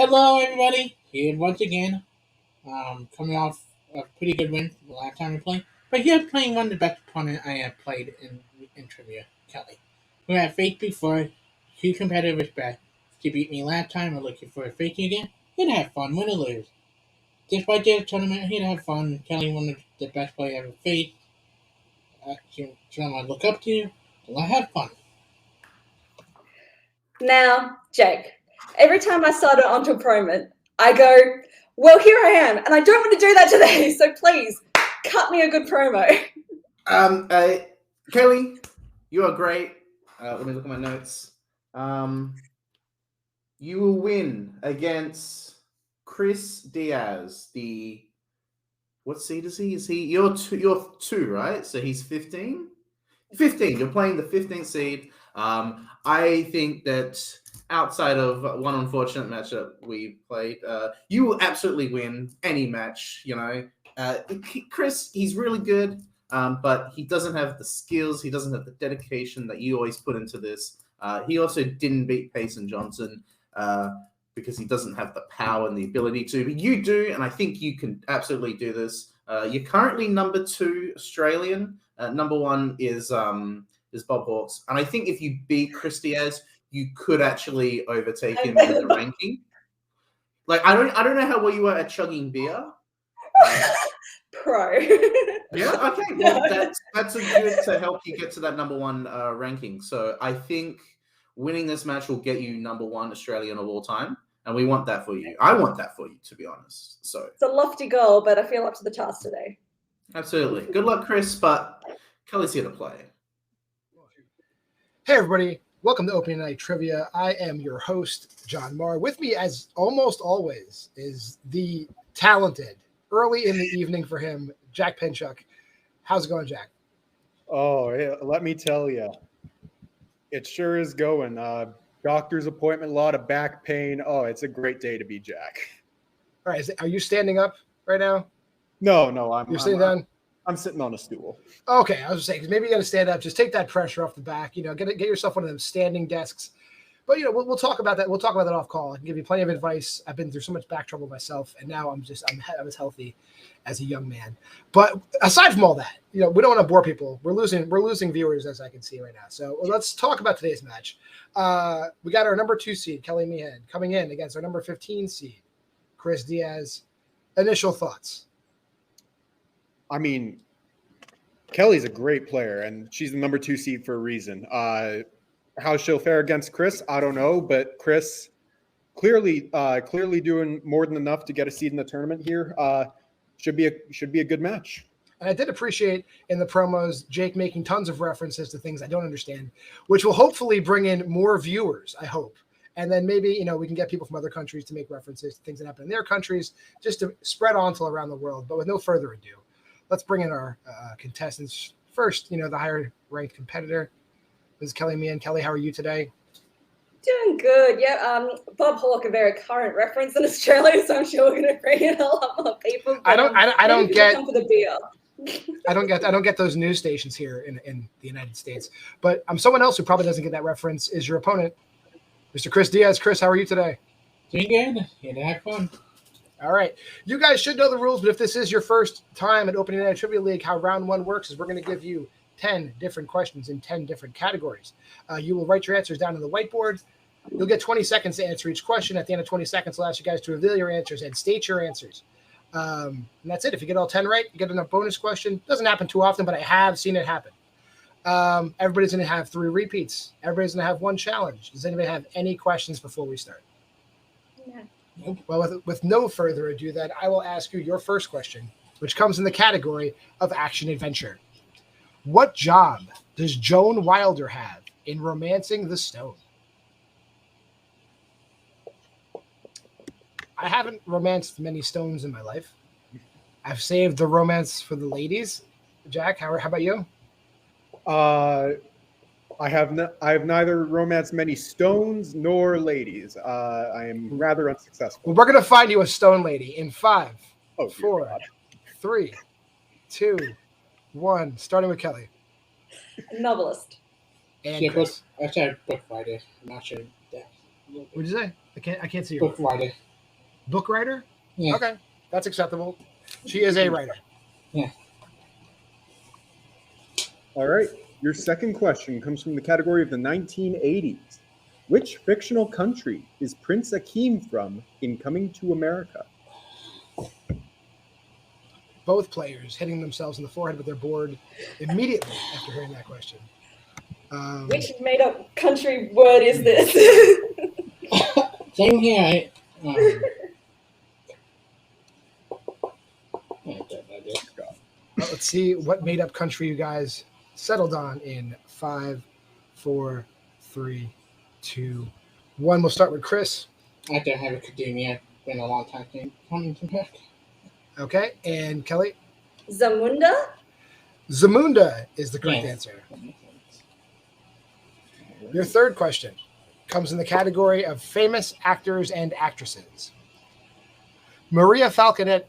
Hello, everybody. Here once again. Coming off a pretty good win the last time we played. But here playing one of the best opponent I have played in trivia, Kelly. Who I have faced before. Huge competitive respect. She beat me last time. I'm looking for a facing again. Here to have fun, win or lose. Despite this tournament, here to have fun. Kelly, one of the best players I ever faced. Someone I look up to. So I have fun. Now, Jake, every time I start an ONTL promo, I go, well, here I am, and I don't want to do that today, so please, cut me a good promo. Kelly, you are great. Let me look at my notes. You will win against Chris Diaz. What seed is he? You're two, right? So he's 15? 15. You're playing the 15th seed. I think that outside of one unfortunate match that we played, you will absolutely win any match. Chris, he's really good, but he doesn't have the skills. He doesn't have the dedication that you always put into this. He also didn't beat Payson Johnson because he doesn't have the power and the ability to. But you do, and I think you can absolutely do this. You're currently number 2 Australian. Number 1 is Bob Hawks, and I think if you beat Chris Diaz, you could actually overtake him in the ranking. Like I don't know how well you were at chugging beer. Pro. Yeah. Okay. Well, that's a good to help you get to that number 1 ranking. So I think winning this match will get you number 1 Australian of all time, and we want that for you. I want that for you, to be honest. So it's a lofty goal, but I feel up to the task today. Absolutely. Good luck, Chris. But Kelly's here to play. Hey, everybody. Welcome to Opening Night Trivia. I am your host, John Marr. With me, as almost always, is the talented, early in the evening for him, Jack Pinchuk. How's it going, Jack? Oh, yeah, let me tell you. It sure is going. Doctor's appointment, a lot of back pain. Oh, it's a great day to be Jack. All right. Are you standing up right now? No. You're sitting down? I'm sitting on a stool. Okay, I was just saying, because maybe you got to stand up. Just take that pressure off the back. Get yourself one of them standing desks. But we'll talk about that. We'll talk about that off call. I can give you plenty of advice. I've been through so much back trouble myself, and now I'm as healthy as a young man. But aside from all that, we don't want to bore people. We're losing viewers, as I can see right now. So let's talk about today's match. We got our number 2 seed, Kelli Mehan, coming in against our number 15 seed, Chris Diaz. Initial thoughts. I mean, Kelly's a great player, and she's the number 2 seed for a reason. How she'll fare against Chris, I don't know, but Chris clearly doing more than enough to get a seed in the tournament here. Should be a good match. And I did appreciate in the promos Jake making tons of references to things I don't understand, which will hopefully bring in more viewers, I hope. And then maybe, we can get people from other countries to make references to things that happen in their countries, just to spread ONTL around the world. But with no further ado, let's bring in our contestants. First, the higher-ranked competitor. This is Kelli Mehan. Kelly, how are you today? Doing good. Yeah. Bob Hawke, a very current reference in Australia, so I'm sure we're going to bring in a lot more people. I don't get come for the beer. I don't get those news stations here in the United States. But someone else who probably doesn't get that reference is your opponent, Mr. Chris Diaz. Chris, how are you today? Doing good. Here to have fun. All right. You guys should know the rules, but if this is your first time at Opening Night Trivia League, how round 1 works is we're going to give you 10 different questions in 10 different categories. You will write your answers down on the whiteboard. You'll get 20 seconds to answer each question. At the end of 20 seconds, I'll ask you guys to reveal your answers and state your answers. And that's it. If you get all 10 right, you get a bonus question. Doesn't happen too often, but I have seen it happen. Everybody's going to have 3 repeats. Everybody's going to have 1 challenge. Does anybody have any questions before we start? Yeah. Well, with no further ado, then I will ask you your first question, which comes in the category of action-adventure. What job does Joan Wilder have in Romancing the Stone? I haven't romanced many stones in my life. I've saved the romance for the ladies. Jack, how about you? I have neither romanced many stones nor ladies. I am rather unsuccessful. Well, we're going to find you a stone lady in 5, 4, God. 3, 2, 1. Starting with Kelly. Novelist. And Chris. I said book writer. I'm not sure. What'd you say? I can't see you. Book writer. Book writer? Yeah. Okay, that's acceptable. She is a writer. Yeah. All right. Your second question comes from the category of the 1980s. Which fictional country is Prince Akeem from in Coming to America? Both players hitting themselves in the forehead with their board immediately after hearing that question. Which made up country word is this? Same here. Let's see what made up country you guys settled on in 5, 4, 3, 2, 1. We'll start with Chris. I don't have academia. It's been a long time since coming to America. Okay, and Kelly. Zamunda? Zamunda is the correct Yeah. answer. Your third question comes in the category of famous actors and actresses. Maria Falconetti,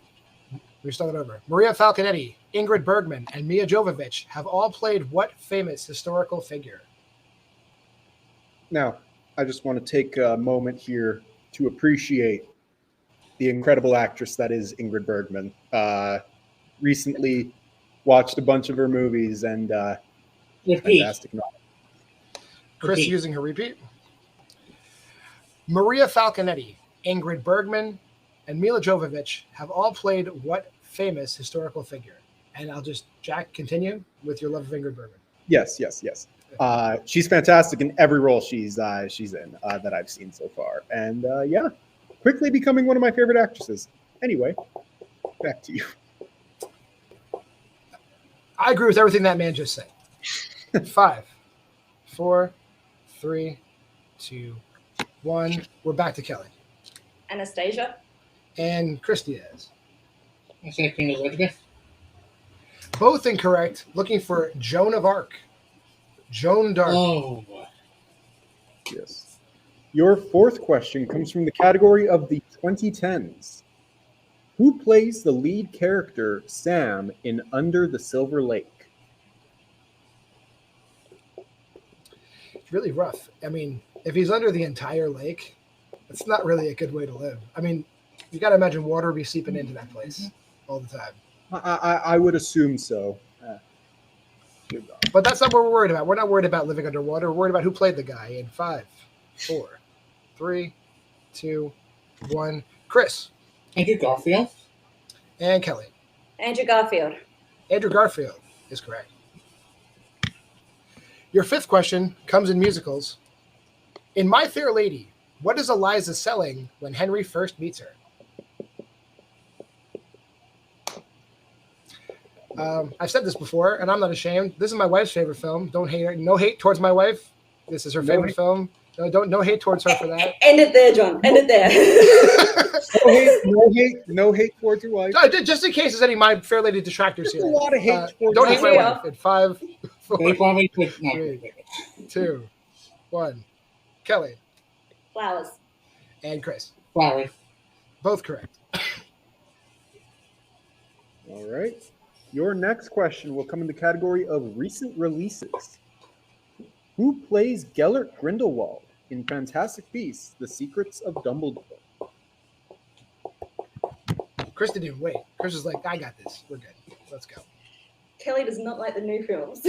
Ingrid Bergman, and Mia Jovovich have all played what famous historical figure? Now, I just want to take a moment here to appreciate the incredible actress that is Ingrid Bergman. Recently watched a bunch of her movies and Repeat. fantastic knowledge. Chris Repeat. using her repeat. Maria Falconetti, Ingrid Bergman, and Mila Jovovich have all played what famous historical figure? And I'll just, Jack, continue with your love of Ingrid Bergman. Yes. She's fantastic in every role she's in that I've seen so far. And yeah, quickly becoming one of my favorite actresses. Anyway, back to you. I agree with everything that man just said. 5, 4, 3, 2, 1. We're back to Kelly. Anastasia? And Chris Diaz. I say Queen Elizabeth. Both incorrect. Looking for Joan of Arc. Joan d'Arc. Oh. Yes. Your fourth question comes from the category of the 2010s. Who plays the lead character Sam in Under the Silver Lake? It's really rough. I mean, if he's under the entire lake, it's not really a good way to live. I mean, you got to imagine water be seeping into that place all the time. I would assume so. But that's not what we're worried about. We're not worried about living underwater. We're worried about who played the guy in 5, 4, 3, 2, 1. Chris. Andrew Garfield. And Kelly. Andrew Garfield. Andrew Garfield is correct. Your fifth question comes in musicals. In My Fair Lady, what is Eliza selling when Henry first meets her? I've said this before, and I'm not ashamed. This is my wife's favorite film. Don't hate her. No hate towards my wife. This is her favorite film. No hate towards her for that. End it there, John. End it there. No hate towards your wife. Just in case there's any My Fair Lady detractors here. A lot of hate. Don't hate my Yeah. wife. In 5, 4, They probably put 2, 1. Kelly Flowers. and Chris. flowers. Both correct. All right. Your next question will come in the category of recent releases. Who plays Gellert Grindelwald in Fantastic Beasts: The Secrets of Dumbledore? Chris didn't even wait. Chris was like, I got this. We're good. Let's go. Kelly does not like the new films.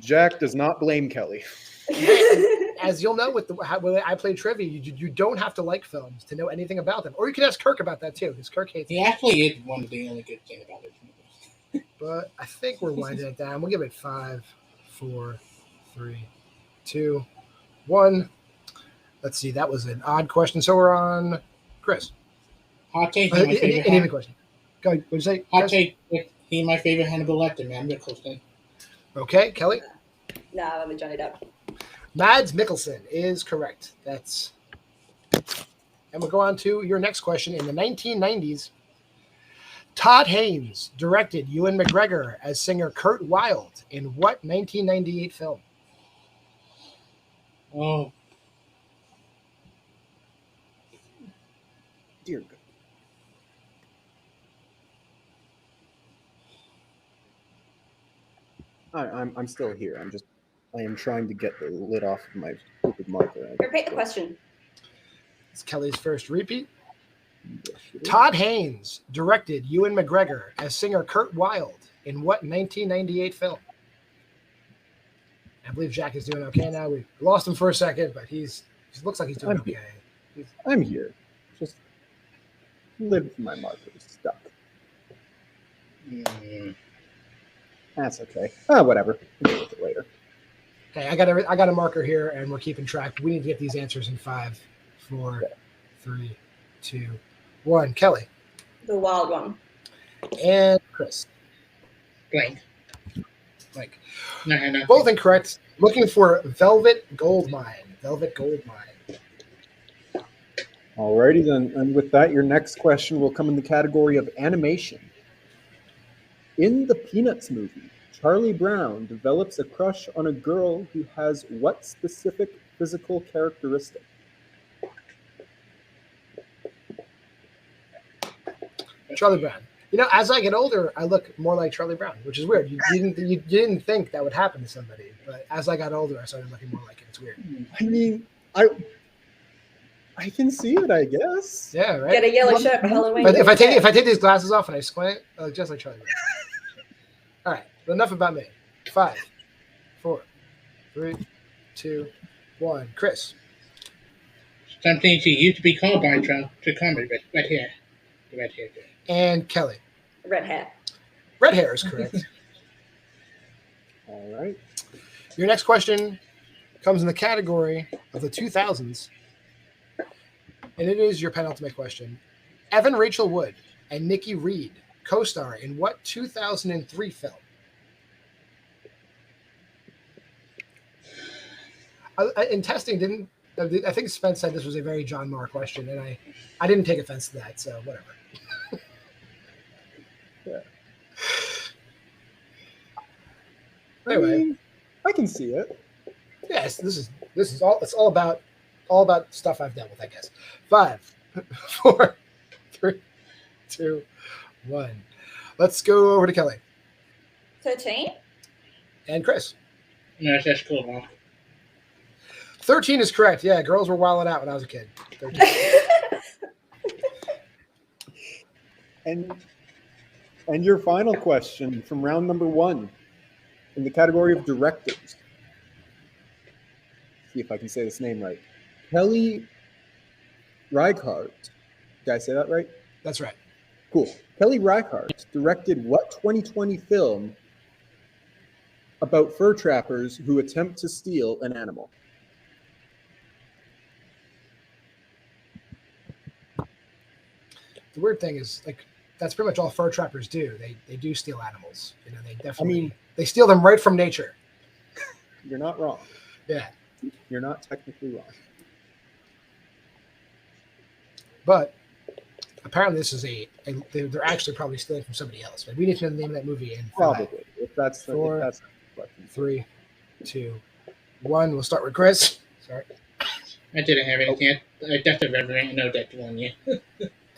Jack does not blame Kelly. As you'll know with when I play trivia, you don't have to like films to know anything about them. Or you can ask Kirk about that too, because Kirk hates He actually is one of the only good things about it. But I think we're winding it down. We'll give it 5, 4, 3, 2, 1. Let's see. That was an odd question. So we're on Chris. Hot take. An My favorite even question. Go ahead. What did you say? Hot Chris? take. He's my favorite Hannibal Lecter, man. Nicholson. Okay, Kelly. No, I'm a Johnny Depp. Mads Mikkelsen is correct. And we'll go on to your next question. In the 1990s, Todd Haynes directed Ewan McGregor as singer Kurt Wilde in what 1998 film? Oh, Dear God. I'm still here. I am trying to get the lid off of my stupid marker. Repeat the question. It's Kelly's first repeat. Todd Haynes directed Ewan McGregor as singer Kurt Wilde in what 1998 film? I believe Jack is doing okay now. We lost him for a second, but he looks like he's doing okay. I'm here. Just live my markers stuck. That's okay. Whatever. We'll deal with it later. Okay, I got a marker here, and we're keeping track. We need to get these answers in 5, 4, 3, 2, 1. Kelly. The wild one. And Chris. Blank. Like No. both incorrect. Looking for Velvet Goldmine. Velvet Goldmine. Alrighty then. And with that, your next question will come in the category of animation. In the Peanuts movie, Charlie Brown develops a crush on a girl who has what specific physical characteristic? Charlie Brown. You know, as I get older, I look more like Charlie Brown, which is weird. You didn't think that would happen to somebody, but as I got older, I started looking more like it. It's weird. I mean, I can see it, I guess. Yeah, right. Get a yellow shirt for Halloween. But if I take these glasses off and I squint, I look just like Charlie Brown. All right, but enough about me. 5, 4, 3, 2, 1. Chris. Something she used to be called by Trump to comment right here. Right here. And Kelly. Red hair. Red hair is correct. All right. Your next question comes in the category of the 2000s, and it is your penultimate question. Evan Rachel Wood and Nikki Reed co-star in what 2003 film? In testing, I think Spence said this was a very John Marr question, and I didn't take offense to that, so whatever. Yeah. Anyway, I can see it. Yes, this is all. It's all about stuff I've dealt with, I guess. 5, 4, 3, 2, 1. Let's go over to Kelly 13. and Chris. No, that's cool, Mark. 13 is correct. Yeah, girls were wilding out when I was a kid. 13. And your final question from round number 1 in the category of directors. See if I can say this name right. Kelly Reichardt. Did I say that right? That's right. Cool. Kelly Reichardt directed what 2020 film about fur trappers who attempt to steal an animal? The weird thing is, like, that's pretty much all fur trappers do. They do steal animals. You know, they definitely they steal them right from nature. You're not wrong. Yeah. You're not technically wrong. But apparently this is they're actually probably stealing from somebody else. But we need to know the name of that movie. In Probably. If that's the 4, question. 3, 2, 1. We'll start with Chris. Sorry. I didn't have anything. I just remember know that one, yeah.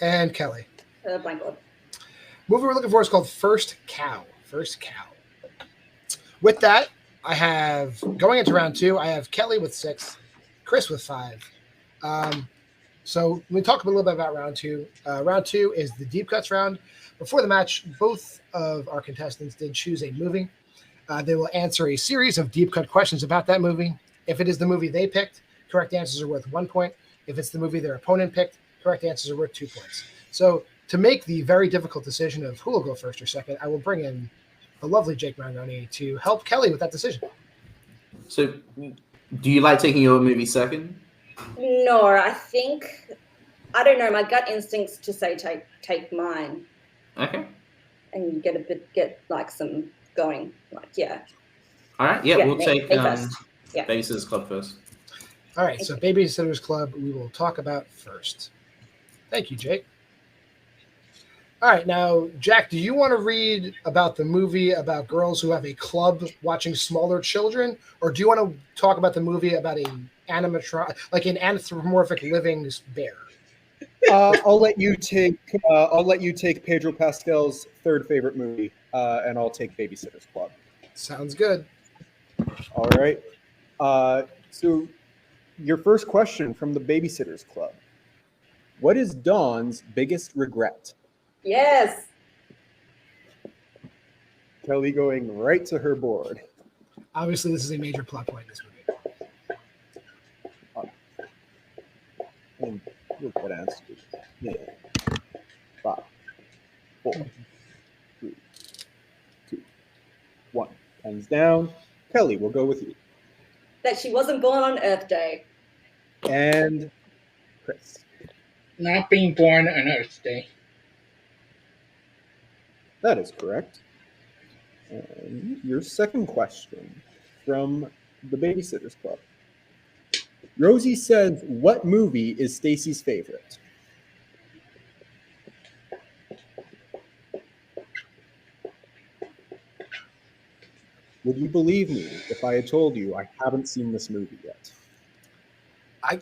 And Kelly. Blank one. Movie we're looking for is called First Cow. First Cow. With that, I have, going into round 2, I have Kelly with 6, Chris with 5. So we talk a little bit about round 2. Round 2 is the deep cuts round. Before the match, both of our contestants did choose a movie. They will answer a series of deep cut questions about that movie. If it is the movie they picked, correct answers are worth 1 point. If it's the movie their opponent picked, correct answers are worth 2 points. So to make the very difficult decision of who will go first or second, I will bring in the lovely Jake Mangoni to help Kelly with that decision. So, do you like taking your movie second? No, I don't know. My gut instincts to say take mine Okay. and get like some going. Like, yeah. All right. Yeah, we'll take first. Yeah. Babysitters Club first. All right, so Babysitters Club we will talk about first. Thank you, Jake. All right, now, Jack, do you want to read about the movie about girls who have a club watching smaller children, or do you want to talk about the movie about an anthropomorphic living bear? I'll let you take Pedro Pascal's third favorite movie, and I'll take Babysitter's Club. Sounds good. All right. So your first question from the Babysitter's Club. What is Dawn's biggest regret? Yes. Kelly going right to her board. Obviously, this is a major plot point in this movie. And we'll get answers. Yeah. 5, 4, 3, 2, 1. Pens down. Kelly, we'll go with you. That she wasn't born on Earth Day. And Chris. Not being born on Earth Day. That is correct. And your second question from the Babysitters Club. Rosie says, what movie is Stacy's favorite? Would you believe me if I had told you I haven't seen this movie yet? I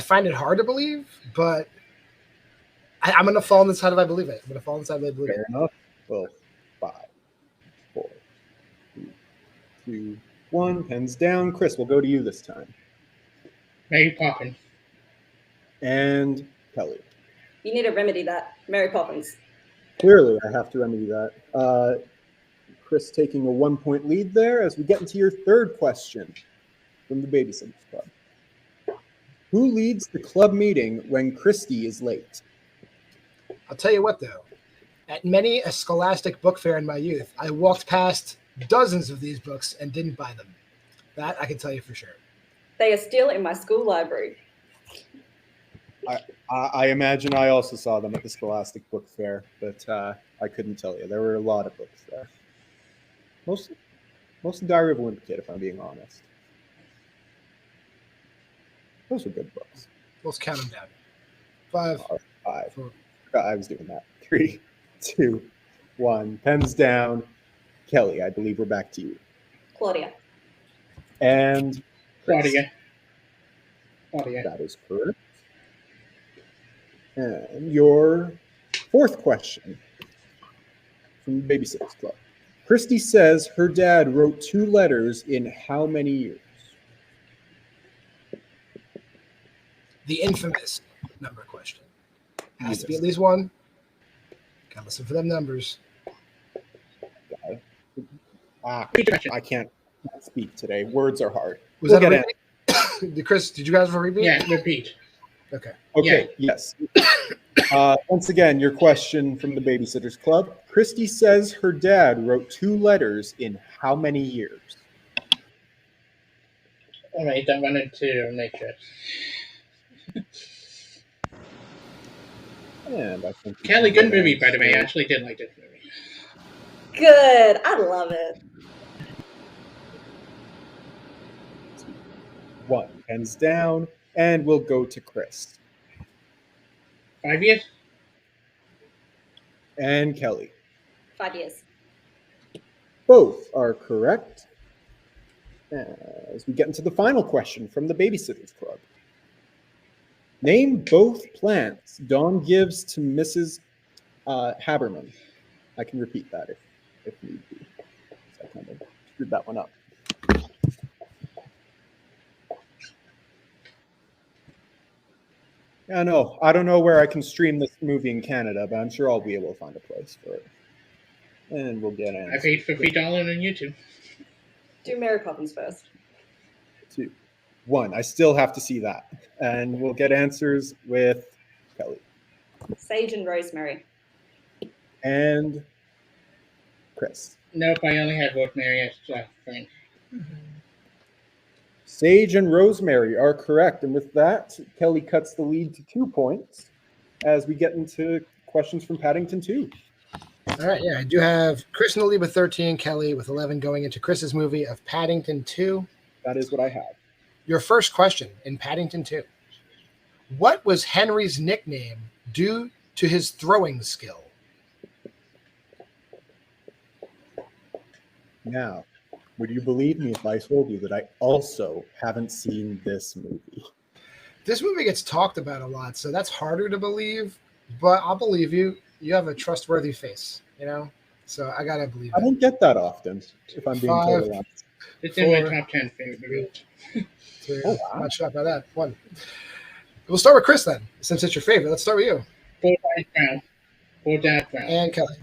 find it hard to believe, but I'm going to fall on the side of I believe it. I'm going to fall on the side of I believe it. Fair enough. Well, 5, 4, 3, 2, 1. Pens down. Chris, we'll go to you this time. Mary Poppins. And Kelly. You need to remedy that. Mary Poppins. Clearly, I have to remedy that. Chris taking a 1-point lead there as we get into your third question from the Babysitters Club. Who leads the club meeting when Christy is late? I'll tell you what, though. At many a scholastic book fair in my youth, I walked past dozens of these books and didn't buy them. That I can tell you for sure. They are still in my school library. I imagine I also saw them at the Scholastic Book Fair, but I couldn't tell you. There were a lot of books there. Most Diary of a Wimpy Kid, if I'm being honest. Those were good books. Let's count them down. 5, 5. 4. I was doing that. 3, 2, 1. Pens down. Kelly, I believe we're back to you. Claudia. And Chris. Claudia. That is correct. And your fourth question from the Babysitters Club. Christy says her dad wrote 2 letters in how many years? The infamous number question. Has to be at least one. Gotta listen for them numbers. I can't speak today. Words are hard. Was that a repeat? Chris, did you guys have a repeat? Yeah, repeat. Okay. Okay, yes. Once again, your question from the Babysitters Club. Christy says her dad wrote 2 letters in how many years? All right, I wanted to make sure. And I think Kelly, good movie, by the way. I actually did like this movie. Good. I love it. 1. Pens down. And we'll go to Chris. 5 years? And Kelly. 5 years. Both are correct. As we get into the final question from the Babysitters Club. Name both plants Dawn gives to Mrs. Haberman. I can repeat that if need be. So I kind of screwed that one up. I know. I don't know where I can stream this movie in Canada, but I'm sure I'll be able to find a place for it. And we'll get in. I paid $50 on YouTube. Do Mary Poppins first. 2, 1. I still have to see that. And we'll get answers with Kelly. Sage and Rosemary. And Chris. Nope, I only had Rosemary as a friend. Sage and Rosemary are correct. And with that, Kelly cuts the lead to 2 points as we get into questions from Paddington 2. All right, yeah, I do have Chris in the lead with 13, Kelly with 11 going into Chris's movie of Paddington 2. That is what I have. Your first question in Paddington 2. What was Henry's nickname due to his throwing skill? Now, would you believe me if I told you that I also haven't seen this movie? This movie gets talked about a lot, so that's harder to believe, but I'll believe you. You have a trustworthy face, So I gotta believe I it. don't get that often, if I'm being 5, totally honest. It's in my 4, top 10 favorite movies. 3, Oh, wow. Not shocked by that. 1. We'll start with Chris then, since it's your favorite. Let's start with you. Bullseye Brown. Bullseye Brown. And Kelly.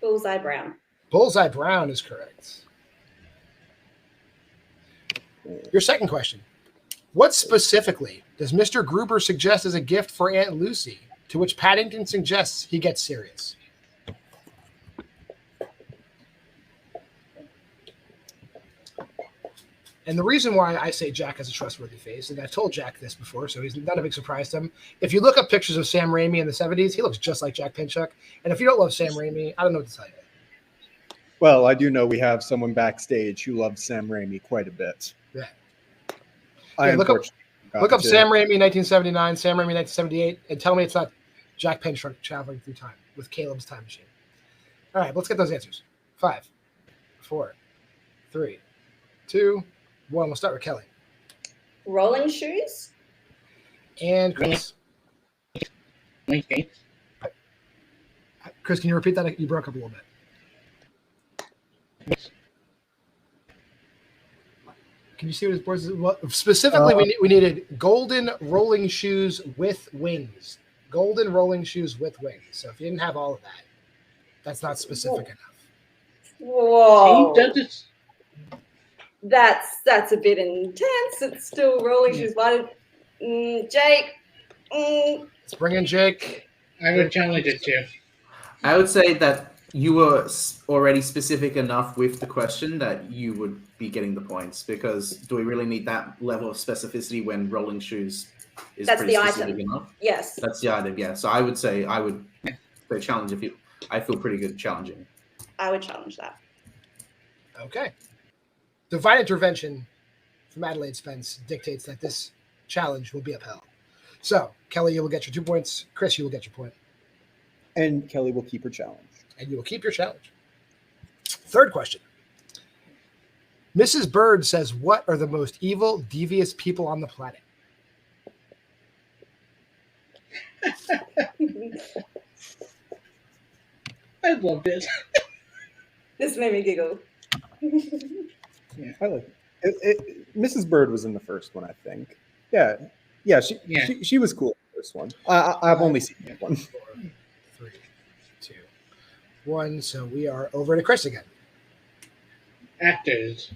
Bullseye Brown. Bullseye Brown is correct. Your second question. What specifically does Mr. Gruber suggest as a gift for Aunt Lucy, to which Paddington suggests he gets serious? And the reason why I say Jack has a trustworthy face, and I've told Jack this before, so he's not a big surprise to him. If you look up pictures of Sam Raimi in the 70s, he looks just like Jack Pinchuk. And if you don't love Sam Raimi, I don't know what to tell you. Well, I do know we have someone backstage who loves Sam Raimi quite a bit. Yeah. Look up Sam Raimi 1979, Sam Raimi 1978, and tell me it's not Jack Pinchuk traveling through time with Caleb's time machine. All right, let's get those answers. 5, 4, 3, 2, 1. We'll start with Kelly. Rolling shoes. And Chris. Okay. Chris, can you repeat that? You broke up a little bit. Can you see what his board is? What, specifically, we needed golden rolling shoes with wings. Golden rolling shoes with wings. So if you didn't have all of that, that's not specific enough. Whoa. He does it. That's a bit intense. It's still rolling shoes. Why did Jake? Let's bring in Jake. I would challenge it too. I would say that you were already specific enough with the question that you would be getting the points, because do we really need that level of specificity when rolling shoes is That's pretty the specific item. enough? Yes. That's the item, yeah. So I would say the challenge if you. I feel pretty good challenging. I would challenge that. Okay. Divine intervention from Adelaide Spence dictates that this challenge will be upheld. So, Kelly, you will get your 2 points. Chris, you will get your point. And Kelly will keep her challenge. And you will keep your challenge. Third question. Mrs. Bird says, what are the most evil, devious people on the planet? I love this. This made me giggle. I like it. Mrs. Bird was in the first one, I think. Yeah. She was cool in the first one. I've only seen that one. 4, 3, 2, 1. So we are over to Chris again. Actors.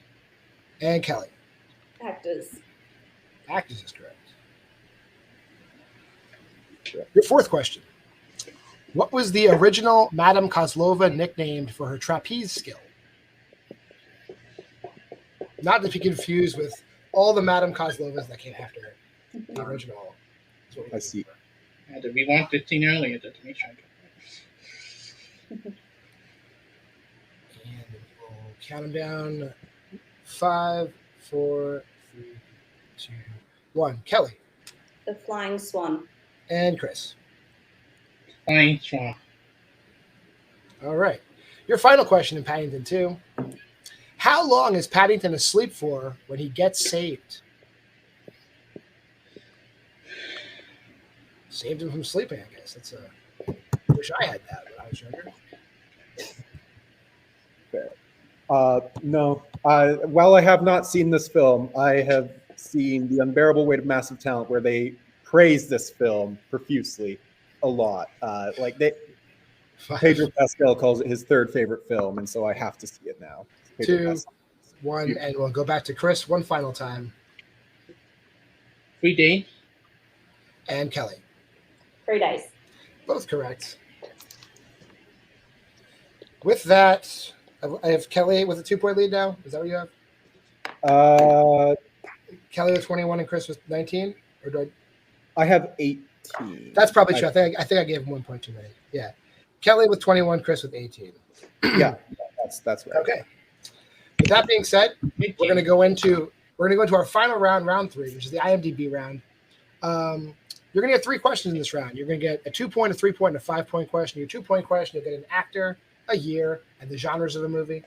And Kelly. Actors. Actors is correct. Your fourth question. What was the original Madame Kozlova nicknamed for her trapeze skill? Not to be confused with all the Madame Kozlovas that came after her. The original. I see. We watched the scene earlier to make sure. And we'll count them down. 5, 4, 3, 2, 1. Kelly. The Flying Swan. And Chris. Flying Swan. All right. Your final question in Paddington 2. How long is Paddington asleep for when he gets saved? Saved him from sleeping, I guess. That's a. Wish I had that when I was younger. No. While I have not seen this film, I have seen The Unbearable Weight of Massive Talent, where they praise this film profusely a lot. Pedro Pascal calls it his third favorite film, and so I have to see it now. 2, 1, and we'll go back to Chris one final time. 3 days. And Kelly. 3 days. Both correct. With that, I have Kelly with a 2-point lead now. Is that what you have? Kelly with 21 and Chris with 19? Or do I have 18. That's probably true. I think I gave him 1 point too many. Yeah. Kelly with 21, Chris with 18. Yeah, that's right. Okay. With that being said, we're going to go into our final round, round 3, which is the IMDb round. You're going to get 3 questions in this round. You're going to get a 2-point, a 3-point, and a 5-point question. Your 2-point question, you'll get an actor, a year, and the genres of the movie.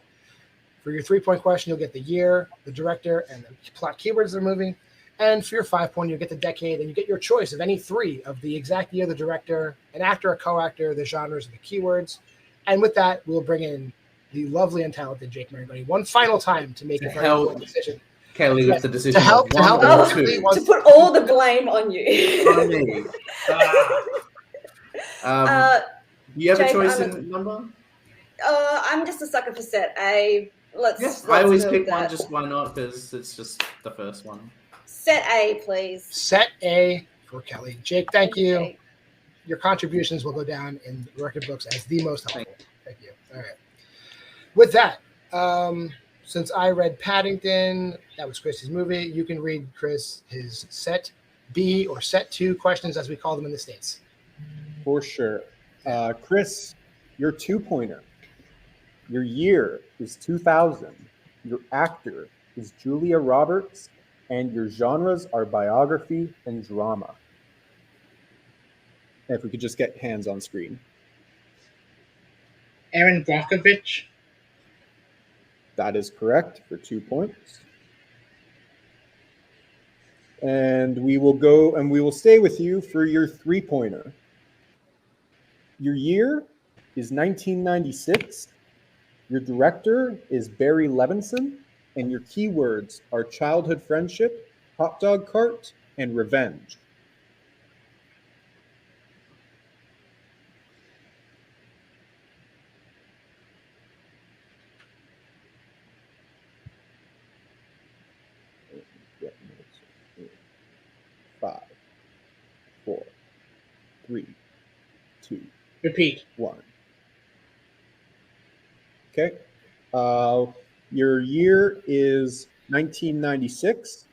For your 3-point question, you'll get the year, the director, and the plot keywords of the movie. And for your 5-point, you'll get the decade, and you get your choice of any 3 of the exact year, the director, an actor, a co-actor, the genres, and the keywords. And with that, we'll bring in the lovely and talented Jake Marangoni one final time to make a very important decision. Kelly with the To decision help of one or Oh, Kelly two. wants to put all the blame on you. On me. Uh, Do you have a Jake, choice in number? I'm just a sucker for set A. Let's I always go pick with one, that. just why not? Because it's just the first one. Set A, please. set A for Kelly. Jake, thank you. Jake. Your contributions will go down in the record books as the most helpful. Thank you. All right. With that, since I read Paddington, that was Chris's movie, you can read Chris his set B or set 2 questions, as we call them in the States. For sure. Chris, your 2-pointer. Your year is 2000. Your actor is Julia Roberts, and your genres are biography and drama. And if we could just get hands on screen. Aaron Brockovich. That is correct for 2 points. And we will stay with you for your 3-pointer. Your year is 1996. Your director is Barry Levinson, and your keywords are childhood friendship, hot dog cart, and revenge. Five, 4, 3, 2, Repeat. 1. Okay. Your year is 1996.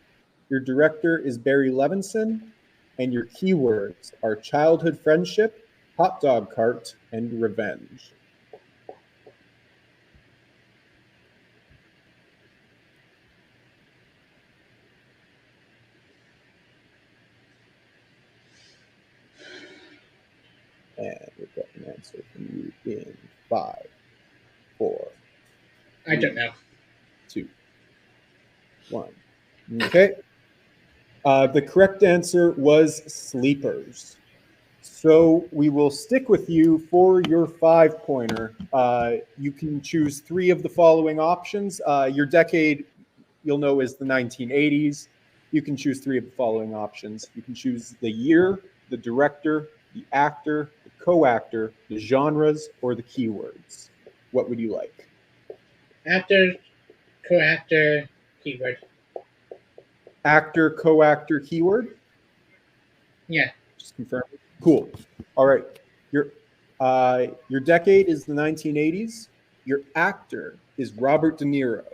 Your director is Barry Levinson, and your keywords are childhood friendship, hot dog cart, and revenge. And we'll get an answer from you in 5, 4. I don't know. 2, 1. Okay. The correct answer was Sleepers. So we will stick with you for your 5-pointer. You can choose 3 of the following options. Your decade, you'll know, is the 1980s. You can choose 3 of the following options. You can choose the year, the director, the actor, the co-actor, the genres, or the keywords. What would you like? Actor, co-actor, keyword. Actor, co-actor, keyword? Yeah. Just confirm. Cool. All right. Your decade is the 1980s. Your actor is Robert De Niro.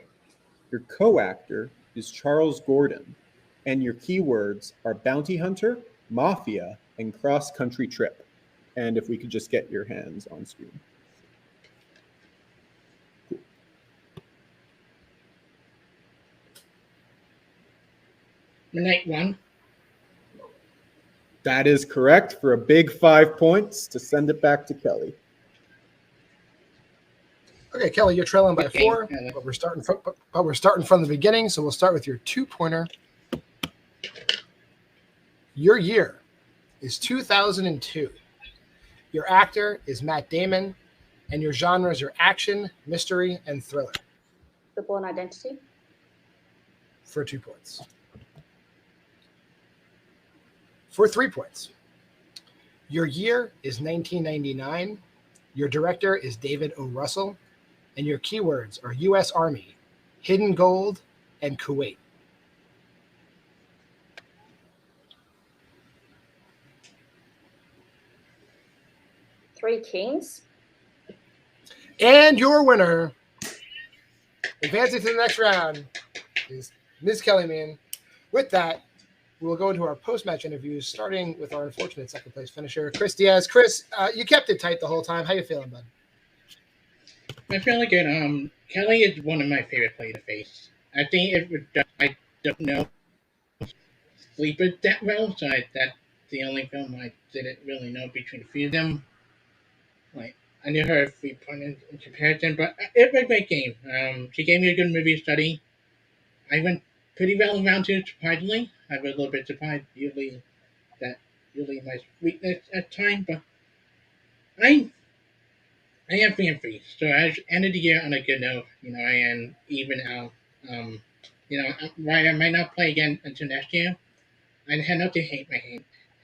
Your co-actor is Charles Gordon. And your keywords are bounty hunter, mafia, and cross-country trip. And if we could just get your hands on screen. Cool. Night 1. That is correct for a big 5 points to send it back to Kelly. Okay, Kelly, you're trailing by 4, but we're starting from the beginning. So we'll start with your 2-pointer. Your year is 2002. Your actor is Matt Damon, and your genres are action, mystery, and thriller. The Bourne Identity. For 2 points. For 3 points. Your year is 1999. Your director is David O. Russell, and your keywords are U.S. Army, hidden gold, and Kuwait. Three Kings. And your winner, advancing to the next round, is Ms. Kelly Mehan. With that, we'll go into our post-match interviews, starting with our unfortunate second-place finisher, Chris Diaz. Chris, you kept it tight the whole time. How you feeling, bud? I'm feeling good. Kelly is one of my favorite players to face. I think I don't know Sleeper that well, so that's the only film I didn't really know between the few of them. Like, I knew her 3-point in comparison, but it was a great game. She gave me a good movie to study. I went pretty well around two, surprisingly. I was a little bit surprised. Usually my weakness at times, but I I am fan free. So I ended the year on a good note. I am even out I might not play again until next year. I had nothing to hate my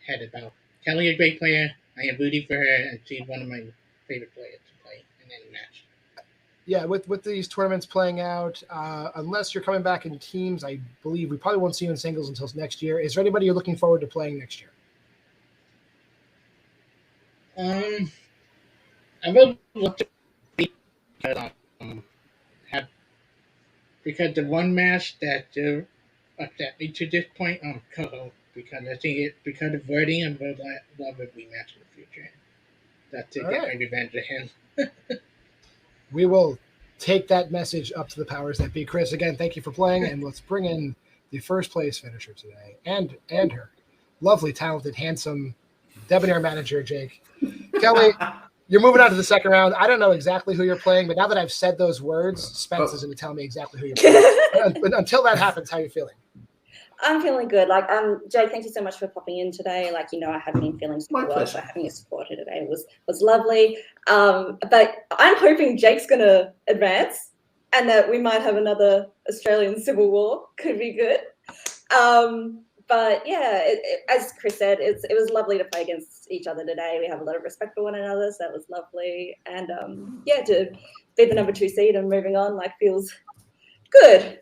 head about. Kelly, a great player. I am rooting for her, and she's one of my favorite players to play in any match. Yeah, with these tournaments playing out, unless you're coming back in teams, I believe we probably won't see you in singles until next year. Is there anybody you're looking forward to playing next year? I would look to because have because the one match that upset me to this point, Coho, because I think it because of wording, and would love a rematch in the future. That's to All get right. my revenge of him. We will take that message up to the powers that be. Chris, again, thank you for playing, and let's bring in the first place finisher today, and her lovely, talented, handsome, debonair manager, Jake. Kelly, you're moving on to the second round. I don't know exactly who you're playing, but now that I've said those words, Spence is going to tell me exactly who you're playing. But until that happens, how are you feeling? I'm feeling good. Jake, thank you so much for popping in today. I haven't been feeling super well, so having you support her today was lovely. But I'm hoping Jake's going to advance, and that we might have another Australian Civil War. Could be good. But yeah, as Chris said, it was lovely to play against each other today. We have a lot of respect for one another, so that was lovely. And to be the number 2 seed and moving on feels good.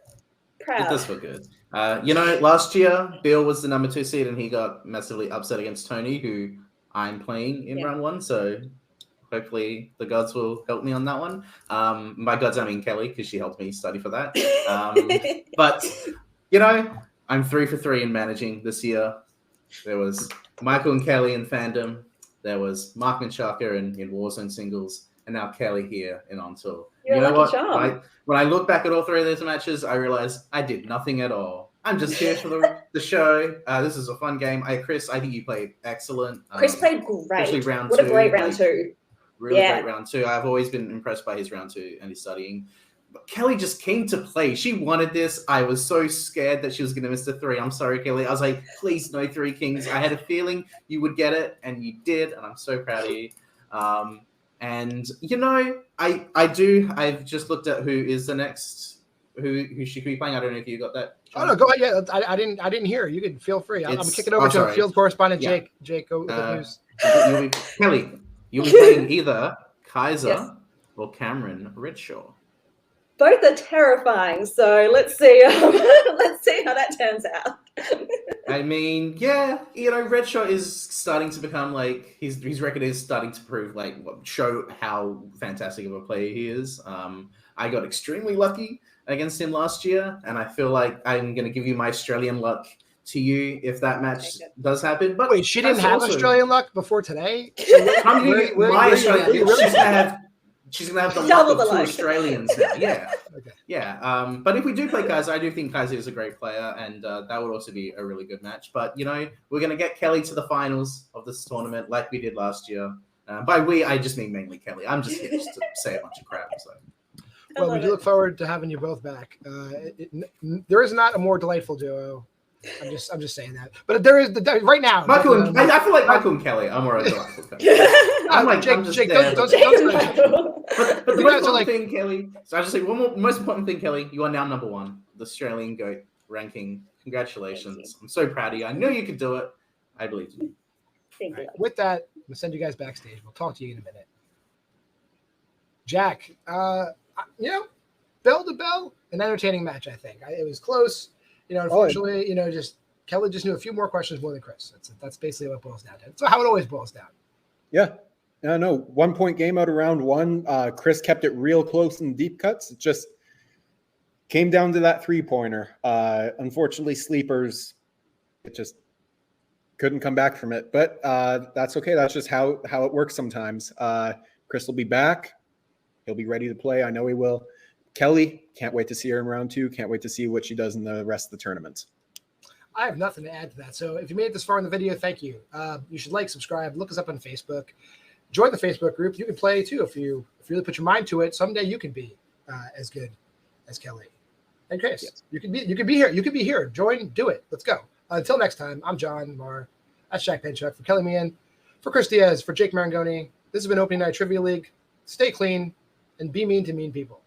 Proud. It does feel good. Last year Bill was the number 2 seed and he got massively upset against Tony, who I'm playing in round 1. So hopefully the gods will help me on that one. By gods, I mean Kelly, because she helped me study for that. But I'm 3 for 3 in managing this year. There was Michael and Kelly in fandom. There was Mark and Shaka in Warzone singles. And now Kelly here in ONTL. You know what? When I look back at all 3 of those matches, I realize I did nothing at all. I'm just here for the show. This is a fun game. Chris, I think you played excellent. Chris played great. Especially round 2. What a great round 2. Really great round 2. I've always been impressed by his round 2 and his studying. But Kelly just came to play. She wanted this. I was so scared that she was going to miss the 3. I'm sorry, Kelly. I was like, please, no 3 kings. I had a feeling you would get it, and you did, and I'm so proud of you. And I've just looked at who is the next, who she could be playing. I don't know if you got that. Oh no, go ahead. Yeah, I didn't hear. You can feel free. I'm kicking over to field correspondent Jake. Jake, go with the news. Kelly, you'll be playing either Kaiser or Cameron Redshaw. Both are terrifying, so let's see. Let's see how that turns out. I mean, Redshaw is starting to become his record is starting to prove show how fantastic of a player he is. I got extremely lucky against him last year, and I feel like I'm going to give you my Australian luck to you if that match does happen. But wait, she didn't have Australian luck before today? I'm going to give you my Australian. She's going to have the luck of 2 Australians now. Yeah. Okay. Yeah. But if we do play Kaiser, I do think Kaiser is a great player, and that would also be a really good match. But, we're going to get Kelly to the finals of this tournament like we did last year. By we, I just mean mainly Kelly. I'm just here just to say a bunch of crap. So. Well, we do look forward to having you both back. There is not a more delightful duo. I'm just saying that. But there is right now. Michael I feel like Michael and Kelly are more a delightful couple. Jake, don't But the most important thing, Kelly. So I just say one more. Most important thing, Kelly. You are now number 1, the Australian GOAT ranking. Congratulations! I'm so proud of you. I knew you could do it. I believe in you. Thank you. With that, I'm gonna send you guys backstage. We'll talk to you in a minute. Jack, bell to bell, an entertaining match. I think it was close. Unfortunately, just Kelly just knew a few more questions more than Chris. That's basically what it boils down to. That's how it always boils down. Yeah. No, 1 point game out of round 1. Chris kept it real close in deep cuts. It just came down to that 3-pointer. Unfortunately, sleepers, it just couldn't come back from it. But that's okay. That's just how it works sometimes. Chris will be back. He'll be ready to play. I know he will. Kelly, can't wait to see her in round 2. Can't wait to see what she does in the rest of the tournament. I have nothing to add to that. So if you made it this far in the video, thank you. You should subscribe, look us up on Facebook. Join the Facebook group. You can play too if you really put your mind to it. Someday you can be as good as Kelly and Chris. Yes. You can be here. You can be here. Join. Do it. Let's go. Until next time. I'm John Marr. That's Jack Penchuk for Kelly Mehan, for Chris Diaz, for Jake Marangoni. This has been Opening Night Trivia League. Stay clean and be mean to mean people.